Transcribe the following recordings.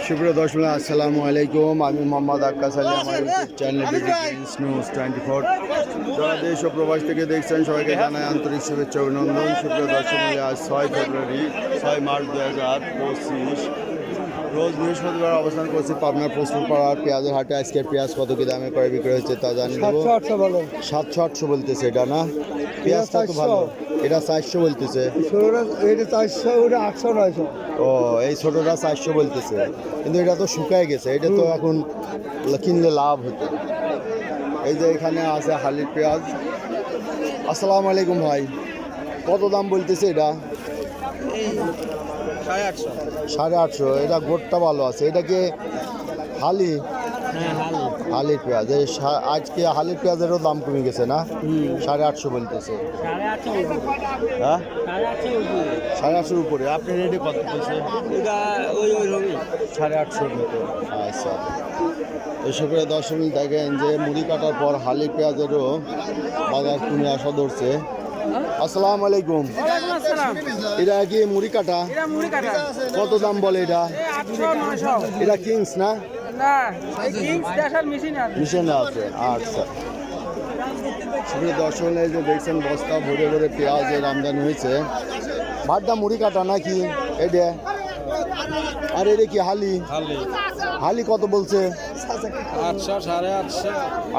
সুপ্রিয় দর্শক আসসালামু আলাইকুম, আমি মোহাম্মদ আক্কাস আলী। আমার ইউটিউব চ্যানেল নিউজ 24 যারা দেশ ও প্রবাস থেকে দেখছেন সবাইকে জানাই আন্তরিক শুভেচ্ছা অভিনন্দন। সুপ্রিয় দর্শক, আজ 6 ফেব্রুয়ারি 6 মার্চ 2025 রোজ বৃহস্পতিবার অবস্থান করছি পাবনার প্রস্তুতপাড়ার পেঁয়াজের হাটে। আজকে পেঁয়াজ কত কি দামে করে বিক্রি হচ্ছে তা জানিয়ে দেবো। 700-800 বলতেছে এটা না? পেঁয়াজটা তো ভালো, এটা 400 বলতেছে। ও, এই ছোটটা 400 বলতেছে, কিন্তু এটা তো শুকায় গেছে, এটা তো এখন কিনলে লাভ হতো। এই যে এখানে আছে হালির পেঁয়াজ। আসসালামু আলাইকুম ভাই, কত দাম বলতেছে এটা? 850। এটা গোটটা ভালো আছে। এটা কি হালি? হালির পেঁয়াজ। আজকে হালির পেঁয়াজেরও দাম কমে গেছে না? 850 বলতেছে। হ্যাঁ, 850 উপরে। আপনি রেডি কত বলছে? 850 মতো। আচ্ছা, এসব করে 10 মিনিট দেখেন যে মুড়ি কাটার পর হালির পেঁয়াজেরও বাজার কমে আসা ধরছে। আসসালামু আলাইকুম। এটা কি মুড়ি কাটা? কত দাম বলে এটা? এটা কিংস না? মিশনে আছে। আচ্ছা, দর্শক যে দেখছেন বস্তা ভরে ভরে পেঁয়াজের আমদানি হয়েছে। ভাতটা মুড়ি কাটা নাকি এটা? আর এটা কি হালি? হালি কত বলছে?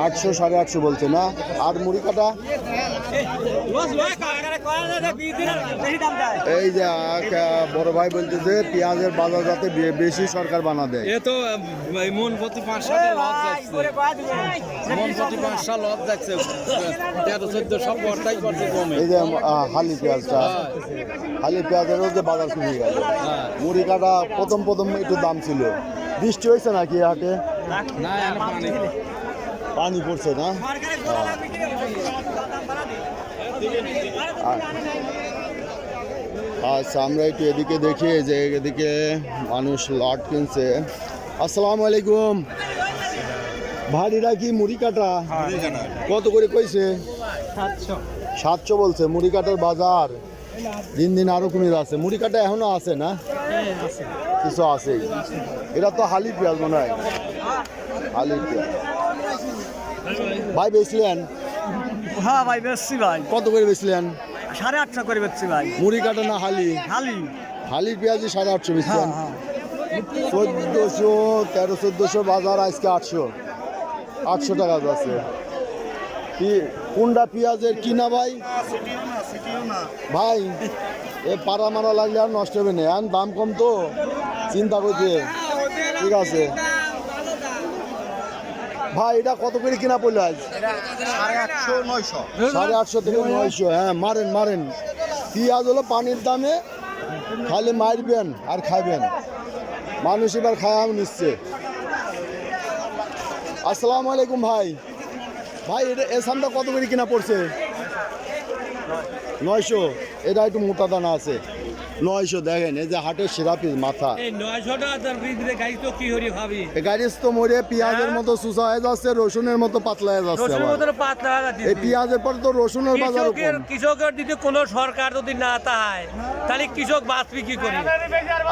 800-850 বলছে না? আর মুড়ি কাটা? এই যে বড় ভাই বলতেছে পেঁয়াজের বাজার যাতে বেশি সরকার বানা দেয়। মন প্রতি 500 লস যাচ্ছে। এই যে হালি পেঁয়াজটা, হালি পেঁয়াজেরও যে বাজার কমে গেল। মুড়ি কাটা প্রথম একটু দাম ছিল। বৃষ্টি হয়েছে নাকি হাটে? পানি পড়ছে না? আচ্ছা, আমরা একটু এদিকে দেখি যে এদিকে মানুষ লট কিনছে। আসসালামু আলাইকুম ভাইরা, কি মুড়ি কাটা কত করে কইছে? 700 বলছে। মুড়ি কাটার বাজার দিন দিন আরো কমে যাচ্ছে। মুড়ি কাটা এখনো আছে না? কিছু আছে। এটা তো হালি পেঁয়াজ মনে হয়। হালি পেঁয়াজ ভাই বেচলেন? হ্যাঁ ভাই, বেচছি ভাই। কত করে বেচলেন? 850 করে বেচছি ভাই। মুড়ি কাটা না হালি? হালির পেঁয়াজই 850 বেচছেন। 1400-1300 বাজার, আজকে 800 টাকা আছে। কোনটা পেঁয়াজের কিনা ভাই? ভাই এ পাড়া মারা লাগলে আর নষ্ট হবে না, এখন দাম কম তো চিন্তা করছে। ঠিক আছে ভাই, এটা কত করে কিনা পড়লো আজ? 850-900 থেকে 900। হ্যাঁ, মারেন। পেঁয়াজ হলো পানির দামে, খালি মারবেন আর খাবেন। মানুষ এবার খায় নিচ্ছে। আসসালামু আলাইকুম ভাই। এটা এসামটা কত করে কিনা পড়ছে? 900। এটা একটু মোটা দানা আছে। 900। দেখেন এই যে হাটের সেরা পিস মাথা। গাড়ি তো মরে পেঁয়াজের মতো সুসা হয়ে যাচ্ছে, রসুনের মতো পাতলা হয়ে যাচ্ছে। এই পেঁয়াজের পর তো রসুনের বাজার। কৃষকের দিতে কোনো সরকার যদি না তাই তাহলে কৃষক বাঁচবে কি করে?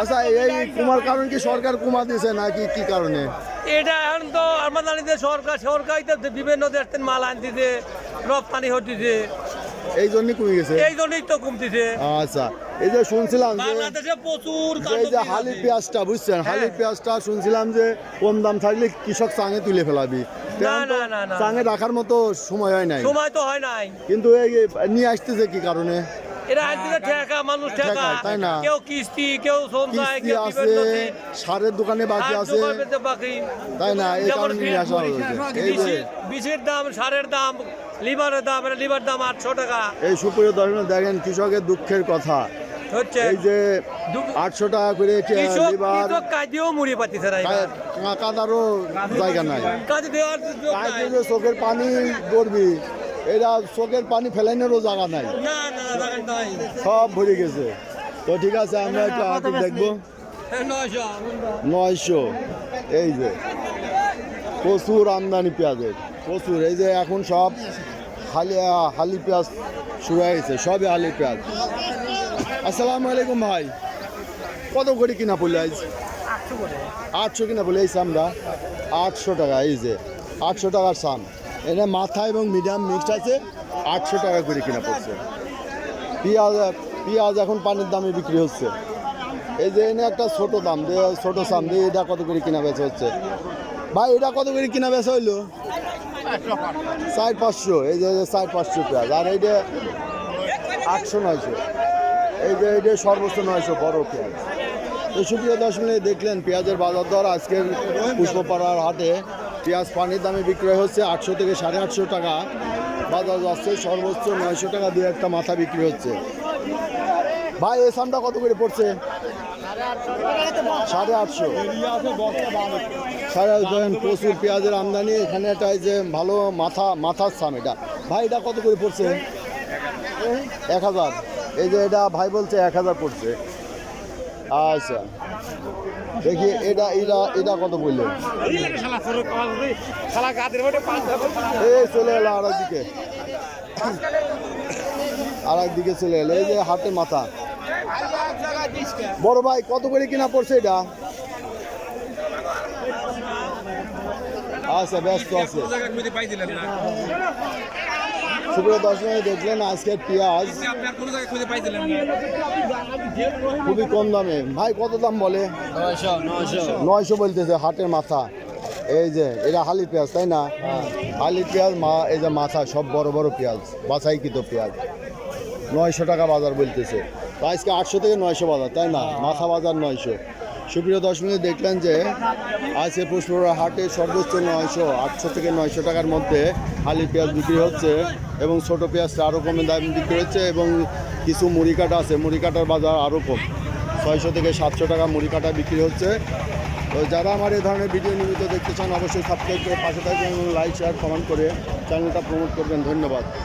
আচ্ছা, এই কুমার কারণ কি সরকার কুমা দিছে নাকি কি কারণে? এটা এখন তো আমরা জানি যে সরকারই তো বিভিন্ন দেশ থেকে মাল আনতেছে, রপ্তানি হতেছে, এই জন্যই কমে গেছে। এই জন্যই তো কমতেছে। আচ্ছা, এই যে শুনছিলাম বাংলাদেশে প্রচুর এই যে হালির পেঁয়াজটা, বুঝছেন, হালির পেঁয়াজটা শুনছিলাম যে কম দাম থাকলে কৃষক চাঙে তুলে ফেলাবি। চাঙে রাখার মতো সময় হয় নাই। কিন্তু এই নিয়ে আসতেছে কি কারণে? তাই না? কেউ কিস্তি, কেউ আছে, সারের দোকানে বাকি আছে, তাই না? এই কারণে নিয়ে আসা হয়েছে। এই যে বীজের দাম, সারের দাম, লিভারের দাম 800 টাকা। এই সুপ্রিয় দর্শক দেখেন কৃষকের দুঃখের কথা হচ্ছে, এই যে 800 টাকা করে লিভার কাজেও মুড়ি পাতিছে, কাদারও জায়গা নাই। চোখের পানি করবি, এরা চোখের পানি ফেলাইনেরও জায়গা নাই, সব ভরে গেছে। তো ঠিক আছে, আমরা একটু আগে দেখবো। 900। এই যে প্রচুর আমদানি পেঁয়াজের, প্রচুর। এই যে এখন সব হালি পেঁয়াজ শুরু হয়ে গেছে, সবই হালি পেঁয়াজ। আসসালামু আলাইকুম ভাই, কত করে কিনা পড়লো আজ? 800 কিনা বলে এই সামটা 800 টাকা, এই যে 800 টাকার সাম। এটা মাথা এবং মিডিয়াম মিক্সড আছে, 800 টাকা করে কিনা পড়ছে। পেঁয়াজ এখন পানির দামে বিক্রি হচ্ছে। এই যে এনে একটা ছোট দাম দিয়ে, ছোট সাম দিয়ে, এটা কত করে কিনা বেচা হচ্ছে ভাই? এটা কত করে কিনা বেচা হইলো? 400-500। এই যে 400-500 পেঁয়াজ। আর এই যে 800-900। এই যে এইটা সর্বোচ্চ 900 বড় পেঁয়াজ। তো সুপ্রিয় দর্শক, দেখলেন পেঁয়াজের বাজার দর আজকের পুষ্পপাড়ার হাটে। পেঁয়াজ পানির দামে বিক্রয় হচ্ছে 800 থেকে 850 টাকা বাজার যাচ্ছে, সর্বোচ্চ 900 টাকা দিয়ে একটা মাথা বিক্রি হচ্ছে। ভাই এই সামটা কত করে পড়ছে? 850। প্রচুর পেঁয়াজের আমদানি এখানে। একটা এই যে ভালো মাথার সাম, এটা ভাই এটা কত করে পড়ছে? 1000। এই যে এটা ভাই বলছে 1000 পড়ছে। আচ্ছা দেখি এটা এটা এটা কত বললো? এই চলে এলো আর একদিকে চলে এলো। এই যে হাটের মাথা। বড় ভাই কত করে কিনা পড়ছে এটা? আচ্ছা ব্যস্ত আছে। সুপ্রিয় দর্শক, দেখলেন আজকের পেঁয়াজ খুবই কম দামে। ভাই কত দাম বলে? 900 বলতেছে হাটের মাথা। এই যে এটা হালি পেঁয়াজ, তাই না? হালি পেঁয়াজ, এই যে মাথা সব বড় বড় পেঁয়াজ, বাছাইকৃত পেঁয়াজ। 900 টাকা বাজার বলতেছে। তো আজকে 800 থেকে 900 বাজার, তাই না? মাথা বাজার 900। সুপ্রিয় দর্শক, দেখলেন যে আজকে পুষ্পপাড়া হাটে সর্বোচ্চ 800 থেকে 900 টাকার মধ্যে হালি পেঁয়াজ বিক্রি হচ্ছে, এবং ছোট পেঁয়াজটা আরও কমে দাম বিক্রি হচ্ছে, এবং কিছু মুড়ি কাটা আছে, মুড়ি কাটার বাজার আরও কম, 600 থেকে 700 টাকা মুড়ি কাটা বিক্রি হচ্ছে। তো যারা আমার এই ধরনের ভিডিও নিয়মিত দেখতে চান অবশ্যই সাবস্ক্রাইব করে পাশে থাকবেন এবং লাইক শেয়ার কমেন্ট করে চ্যানেলটা প্রমোট করবেন। ধন্যবাদ।